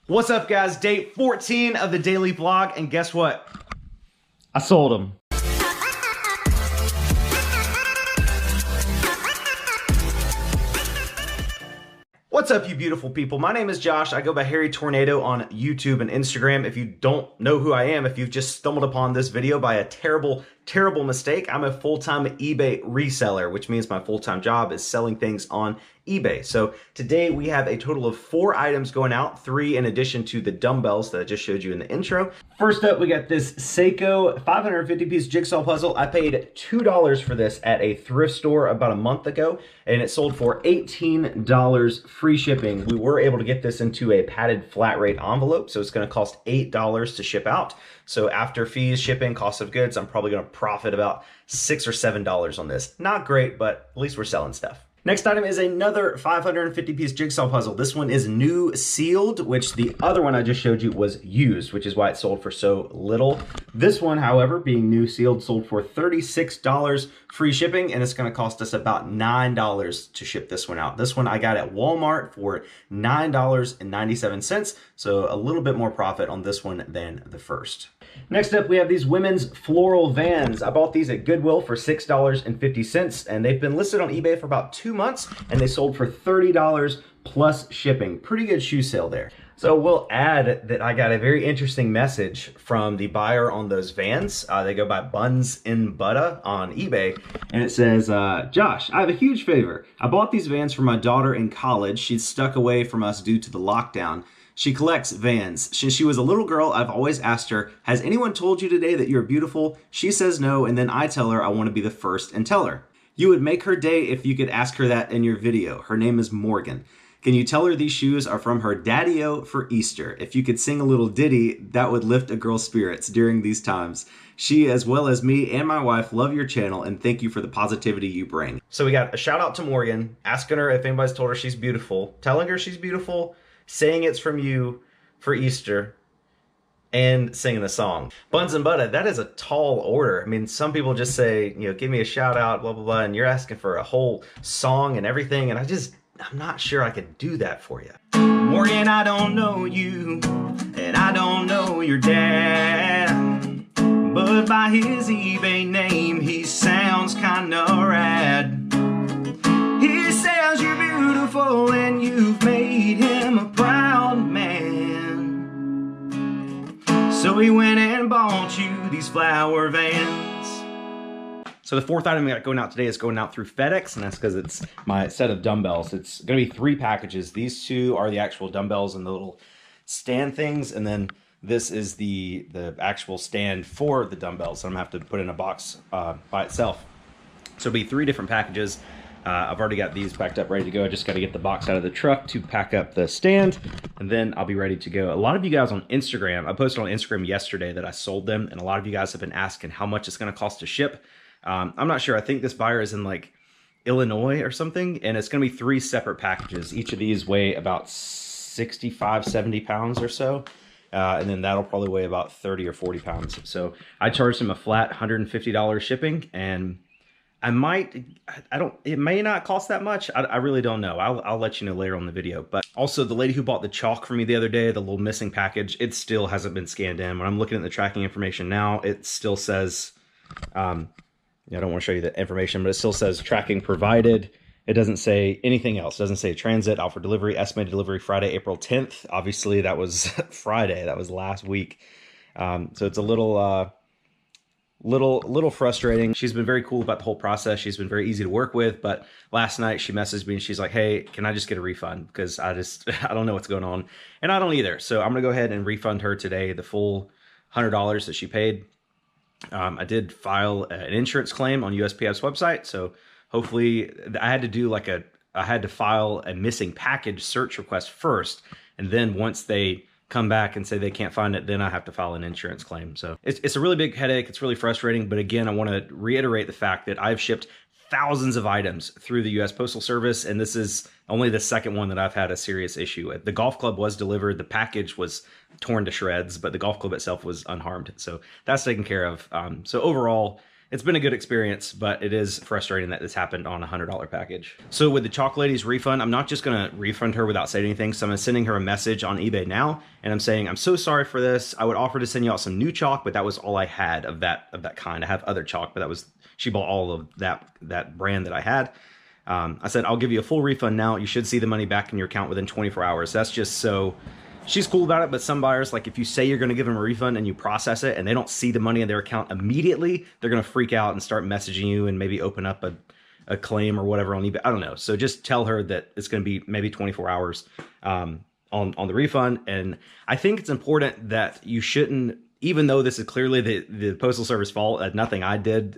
What's up, guys? Day 14 of the daily vlog, and guess what? I sold them. What's up, you beautiful people? My name is Josh. I go by Harry Tornado on YouTube and Instagram. If you don't know who I am, if you've just stumbled upon this video by a terrible mistake, I'm a full-time eBay reseller, which means my full-time job is selling things on eBay. So today we have a total of 4 items going out, 3 in addition to the dumbbells that I just showed you in the intro. First up, we got this Seiko 550-piece jigsaw puzzle. I paid $2 for this at a thrift store about a month ago, and it sold for $18 free shipping. We were able to get this into a padded flat rate envelope, so it's gonna cost $8 to ship out. So after fees, shipping, cost of goods, I'm probably gonna profit about $6 or $7 on this. Not great, but at least we're selling stuff. Next item is another 550-piece jigsaw puzzle. This one is new sealed, which the other one I just showed you was used, which is why it sold for so little. This one, however, being new sealed, sold for $36 free shipping, and it's gonna cost us about $9 to ship this one out. This one I got at Walmart for $9.97, so a little bit more profit on this one than the first. Next up, we have these women's floral vans. I bought these at Goodwill for $6.50, and they've been listed on eBay for about 2 months, and they sold for $30 plus shipping. Pretty good shoe sale there. So we'll add that I got a very interesting message from the buyer on those vans. They go by Buns in Butter on eBay, and it says, Josh, I have a huge favor. I bought these vans for my daughter in college. She's stuck away from us due to the lockdown. She collects vans. Since she was a little girl, I've always asked her, has anyone told you today that you're beautiful? She says no, and then I tell her I want to be the first and tell her. You would make her day if you could ask her that in your video. Her name is Morgan. Can you tell her these shoes are from her daddy-o for Easter? If you could sing a little ditty, that would lift a girl's spirits during these times. She, as well as me and my wife, love your channel, and thank you for the positivity you bring. So we got a shout out to Morgan, asking her if anybody's told her she's beautiful, telling her she's beautiful, saying it's from you for Easter, and singing the song. Buns and Butter, that is a tall order. I mean, some people just say, you know, give me a shout out, blah, blah, blah, and you're asking for a whole song and everything, and I'm not sure I could do that for you. Morgan, I don't know you, and I don't know your dad, but by his eBay name, he sounds kinda rad. He says you're beautiful and you've made him a proud man. So he went and bought you these flower vans. So the 4th item we got going out today is going out through FedEx, and that's because it's my set of dumbbells. It's gonna be 3 packages. These 2 are the actual dumbbells and the little stand things, and then this is the actual stand for the dumbbells. So I'm gonna have to put in a box by itself. So it'll be 3 different packages. I've already got these packed up, ready to go. I just got to get the box out of the truck to pack up the stand, and then I'll be ready to go. A lot of you guys on Instagram, I posted on Instagram yesterday that I sold them, and a lot of you guys have been asking how much it's going to cost to ship. I'm not sure. I think this buyer is in like Illinois or something, and it's going to be 3 separate packages. Each of these weigh about 65, 70 pounds or so. And then that'll probably weigh about 30 or 40 pounds. So I charged him a flat $150 shipping, and it may not cost that much. I really don't know. I'll let you know later on the video. But also, the lady who bought the chalk for me the other day, the little missing package, it still hasn't been scanned in. When I'm looking at the tracking information now, it still says, I don't want to show you the information, but it still says tracking provided. It doesn't say anything else. It doesn't say transit, out for delivery, estimated delivery Friday, April 10th. Obviously, that was Friday. That was last week. So it's a little frustrating. She's been very cool about the whole process. She's been very easy to work with, but last night she messaged me and she's like, hey, can I just get a refund? Because I don't know what's going on, and I don't either. So I'm gonna go ahead and refund her today the full $100 that she paid. I did file an insurance claim on USPS website, so hopefully I had to file a missing package search request first, and then once they come back and say they can't find it, then I have to file an insurance claim. So it's a really big headache. It's really frustrating. But again, I want to reiterate the fact that I've shipped thousands of items through the US Postal Service, and this is only the 2nd one that I've had a serious issue with. The golf club was delivered. The package was torn to shreds, but the golf club itself was unharmed. So that's taken care of. So overall, it's been a good experience, but it is frustrating that this happened on a $100 package. So with the Chalk Lady's refund, I'm not just gonna refund her without saying anything. So I'm sending her a message on eBay now, and I'm saying, I'm so sorry for this. I would offer to send you out some new chalk, but that was all I had of that kind. I have other chalk, but that was, she bought all of that brand that I had. I said, I'll give you a full refund now. You should see the money back in your account within 24 hours. That's just so, she's cool about it, but some buyers, like if you say you're gonna give them a refund and you process it and they don't see the money in their account immediately, they're gonna freak out and start messaging you and maybe open up a claim or whatever on eBay. I don't know. So just tell her that it's gonna be maybe 24 hours on the refund. And I think it's important that you shouldn't, even though this is clearly the Postal Service fault, nothing I did,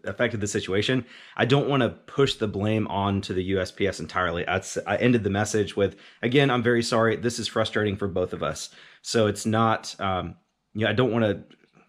affected the situation, I don't want to push the blame on to the USPS entirely. I ended the message with, again, I'm very sorry. This is frustrating for both of us. So it's not, I don't want to,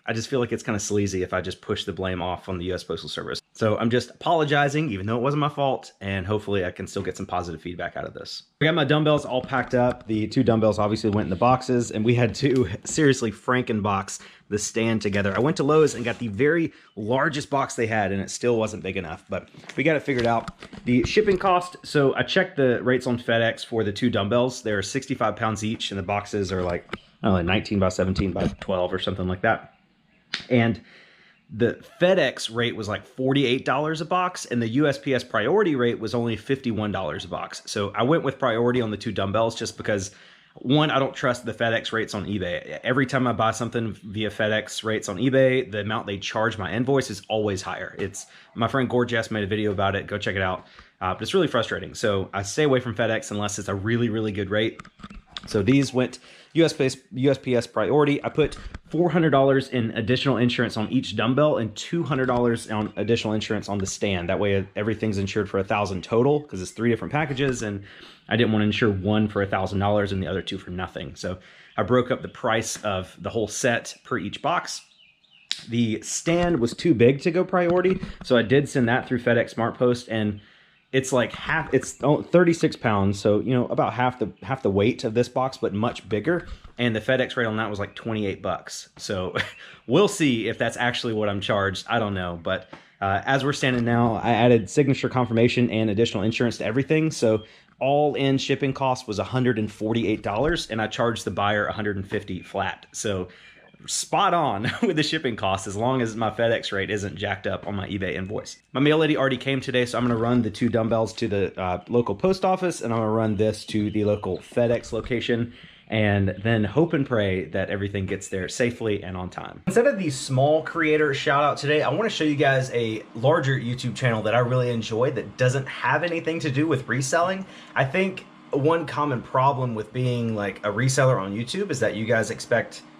I just feel like it's kind of sleazy if I just push the blame off on the US Postal Service. So I'm just apologizing, even though it wasn't my fault, and hopefully I can still get some positive feedback out of this. I got my dumbbells all packed up. The 2 dumbbells obviously went in the boxes, and we had to seriously Frankenbox the stand together. I went to Lowe's and got the very largest box they had, and it still wasn't big enough, but we got it figured out. The shipping cost, so I checked the rates on FedEx for the 2 dumbbells. They're 65 pounds each, and the boxes are like, I don't know, 19 by 17 by 12 or something like that. And the FedEx rate was like $48 a box, and the USPS priority rate was only $51 a box. So I went with priority on the 2 dumbbells just because, one, I don't trust the FedEx rates on eBay. Every time I buy something via FedEx rates on eBay, the amount they charge my invoice is always higher. It's, my friend Gorgeous made a video about it. Go check it out. But it's really frustrating. So I stay away from FedEx unless it's a really, really good rate. So these went USPS priority. I put $400 in additional insurance on each dumbbell and $200 on additional insurance on the stand. That way everything's insured for $1,000 total, because it's 3 different packages, and I didn't want to insure one for $1,000 and the other 2 for nothing. So I broke up the price of the whole set per each box. The stand was too big to go priority, so I did send that through FedEx SmartPost, and it's like half, it's 36 pounds. So, about half the weight of this box, but much bigger. And the FedEx rate on that was like 28 bucks. So we'll see if that's actually what I'm charged. I don't know. But as we're standing now, I added signature confirmation and additional insurance to everything. So all in shipping cost was $148, and I charged the buyer $150 flat. So spot on with the shipping costs, as long as my FedEx rate isn't jacked up on my eBay invoice. My mail lady already came today, so I'm going to run the 2 dumbbells to the local post office, and I'm going to run this to the local FedEx location, and then hope and pray that everything gets there safely and on time. Instead of the small creator shout out today, I want to show you guys a larger YouTube channel that I really enjoy that doesn't have anything to do with reselling. I think one common problem with being like a reseller on YouTube is that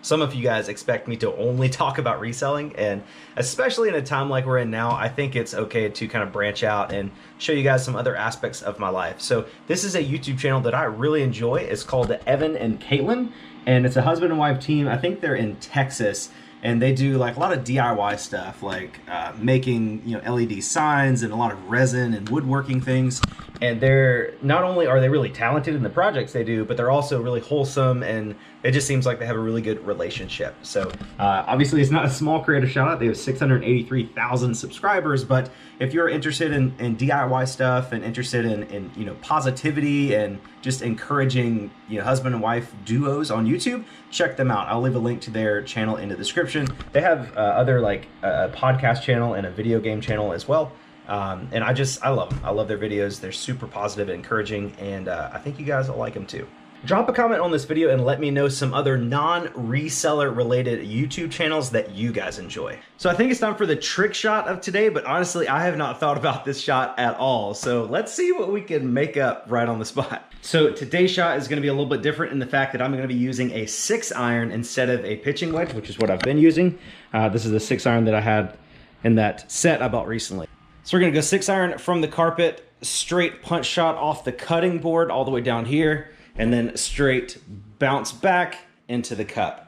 some of you guys expect me to only talk about reselling, and especially in a time like we're in now, I think it's okay to kind of branch out and show you guys some other aspects of my life. So this is a YouTube channel that I really enjoy. It's called Evan and Caitlin, and it's a husband and wife team. I think they're in Texas, and they do like a lot of DIY stuff, like making LED signs and a lot of resin and woodworking things. And they're, not only are they really talented in the projects they do, but they're also really wholesome, and it just seems like they have a really good relationship. So obviously it's not a small creator shout out. They have 683,000 subscribers, but if you're interested in DIY stuff and interested in positivity and just encouraging husband and wife duos on YouTube, check them out. I'll leave a link to their channel in the description. They have other like a podcast channel and a video game channel as well. And I love them. I love their videos. They're super positive and encouraging, and I think you guys will like them too. Drop a comment on this video and let me know some other non-reseller related YouTube channels that you guys enjoy. So I think it's time for the trick shot of today, but honestly, I have not thought about this shot at all. So let's see what we can make up right on the spot. So today's shot is gonna be a little bit different in the fact that I'm gonna be using a 6-iron instead of a pitching wedge, which is what I've been using. This is the 6-iron that I had in that set I bought recently. So we're gonna go 6-iron from the carpet, straight punch shot off the cutting board all the way down here, and then straight bounce back into the cup.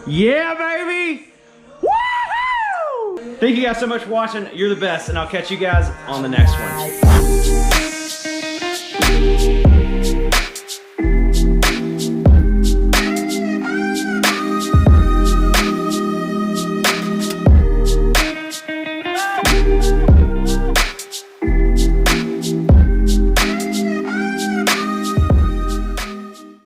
Yeah, baby! Woohoo! Thank you guys so much for watching. You're the best, and I'll catch you guys on the next one.